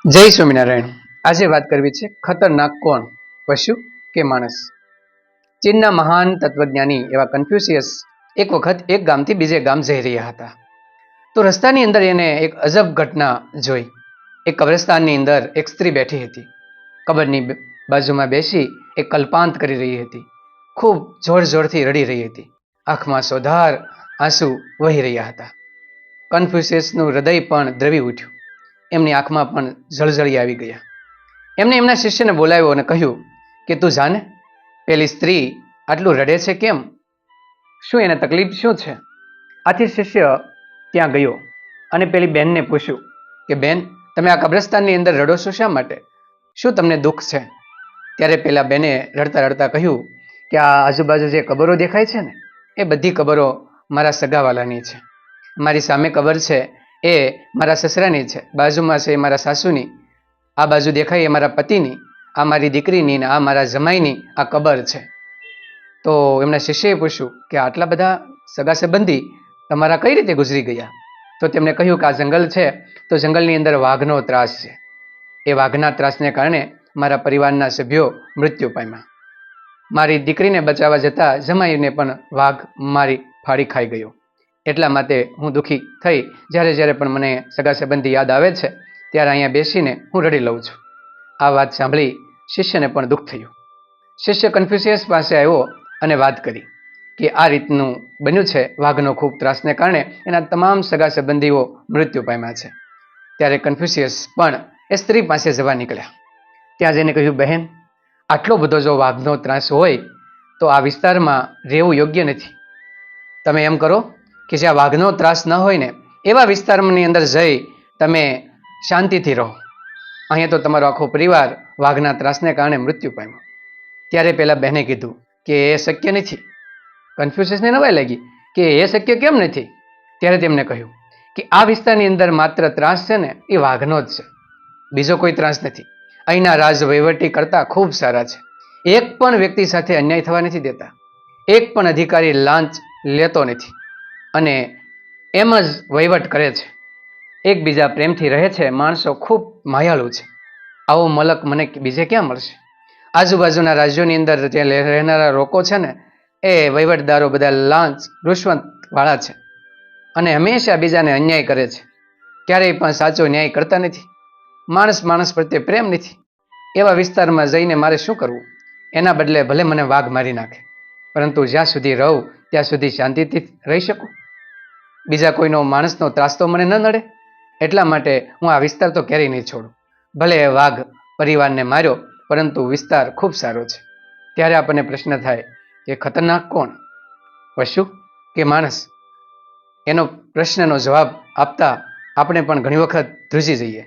જય સ્વામિનારાયણ. આજે વાત કરવી છે ખતરનાક કોણ, પશુ કે માણસ. ચીનના મહાન તત્વજ્ઞાની એવા કન્ફ્યુશિયસ એક વખત એક ગામથી બીજે ગામ જઈ રહ્યા હતા. તો રસ્તાની અંદર એને એક અજબ ઘટના જોઈ. એક કબ્રસ્તાનની અંદર એક સ્ત્રી બેઠી હતી. કબરની બાજુમાં બેસી એક કલ્પાંત કરી રહી હતી. ખૂબ જોર જોરથી રડી રહી હતી. આંખમાં સોધાર આંસુ વહી રહ્યા હતા. કન્ફ્યુશિયસનું હૃદય પણ દ્રવી ઉઠ્યું. એમની આંખમાં પણ જળજળી આવી ગયા. એમને એમના શિષ્યને બોલાવ્યો અને કહ્યું કે તું જાને, પેલી સ્ત્રી આટલું રડે છે કેમ? શું એને તકલીફ શું છે? આથી શિષ્ય ત્યાં ગયો અને પેલી બેનને પૂછ્યું કે બેન, તમે આ કબ્રસ્તાનની અંદર રડો છો શા માટે? શું તમને દુઃખ છે? ત્યારે પેલા બેને રડતા રડતા કહ્યું કે આ આજુબાજુ જે કબરો દેખાય છે ને, એ બધી કબરો મારા સગાવાલાની છે. મારી સામે કબર છે એ મારા સસરાની છે, બાજુમાં છે એ મારા સાસુની, આ બાજુ દેખાય એ મારા પતિની, આ મારી દીકરીની ને આ મારા જમાઈની આ કબર છે. તો એમના શિષ્યએ પૂછ્યું કે આટલા બધા સગા સંબંધી તમારા કઈ રીતે ગુજરી ગયા? તો તેમણે કહ્યું કે આ જંગલ છે તો જંગલની અંદર વાઘનો ત્રાસ છે. એ વાઘના ત્રાસને કારણે મારા પરિવારના સભ્યો મૃત્યુ પામ્યા. મારી દીકરીને બચાવવા જતાં જમાઈને પણ વાઘ મારી ફાડી ખાઈ ગયો. એટલા માટે હું દુઃખી થઈ જ્યારે જ્યારે પણ મને સગા સંબંધી યાદ આવે છે ત્યારે અહીંયા બેસીને હું રડી લઉં છું. આ વાત સાંભળી શિષ્યને પણ દુઃખ થયું. શિષ્ય કન્ફ્યુશિયસ પાસે આવ્યો અને વાત કરી કે આ રીતનું બન્યું છે, વાઘનો ખૂબ ત્રાસને કારણે એના તમામ સગા સંબંધીઓ મૃત્યુ પામ્યા છે. ત્યારે કન્ફ્યુશિયસ પણ એ સ્ત્રી પાસે જવા નીકળ્યા. ત્યાં જઈને કહ્યું, બહેન, આટલો બધો જો વાઘનો ત્રાસ હોય તો આ વિસ્તારમાં રહેવું યોગ્ય નથી. તમે એમ કરો કે જ્યાં વાઘનો ત્રાસ ન હોય ને એવા વિસ્તારની અંદર જઈ તમે શાંતિથી રહો. અહીંયા તો તમારો આખો પરિવાર વાઘના ત્રાસને કારણે મૃત્યુ પામ્યો. ત્યારે પેલા બહેને કીધું કે એ શક્ય નથી. કન્ફ્યુશિયસને નવાઈ લાગી કે એ શક્ય કેમ નથી? ત્યારે તેમણે કહ્યું કે આ વિસ્તારની અંદર માત્ર ત્રાસ છે ને એ વાઘનો જ છે, બીજો કોઈ ત્રાસ નથી. અહીંના રાજ વહીવટી કરતા ખૂબ સારા છે. એક પણ વ્યક્તિ સાથે અન્યાય થવા નથી દેતા. એક પણ અધિકારી લાંચ લેતો નથી અને એમ જ વહીવટ કરે છે. એકબીજા પ્રેમથી રહે છે. માણસો ખૂબ માયાળુ છે. આવો મલક મને બીજે ક્યાં મળશે? આજુબાજુના રાજ્યોની અંદર જે રહેનારા લોકો છે ને એ વહીવટદારો બધા લાંચ રૂશ્વત વાળા છે અને હંમેશા બીજાને અન્યાય કરે છે. ક્યારેય પણ સાચો ન્યાય કરતા નથી. માણસ પ્રત્યે પ્રેમ નથી. એવા વિસ્તારમાં જઈને મારે શું કરવું? એના બદલે ભલે મને વાઘ મારી નાખે, પરંતુ જ્યાં સુધી રહું ત્યાં સુધી શાંતિથી રહી શકું. બીજા કોઈનો માણસનો ત્રાસ તો મને ન નડે. એટલા માટે હું આ વિસ્તાર તો ક્યારેય નહીં છોડું. ભલે વાઘ પરિવારને માર્યો, પરંતુ વિસ્તાર ખૂબ સારો છે. ત્યારે આપણને પ્રશ્ન થાય કે ખતરનાક કોણ, પશુ કે માણસ? એનો પ્રશ્નનો જવાબ આપતા આપણે પણ ઘણી વખત ધ્રુજી જઈએ.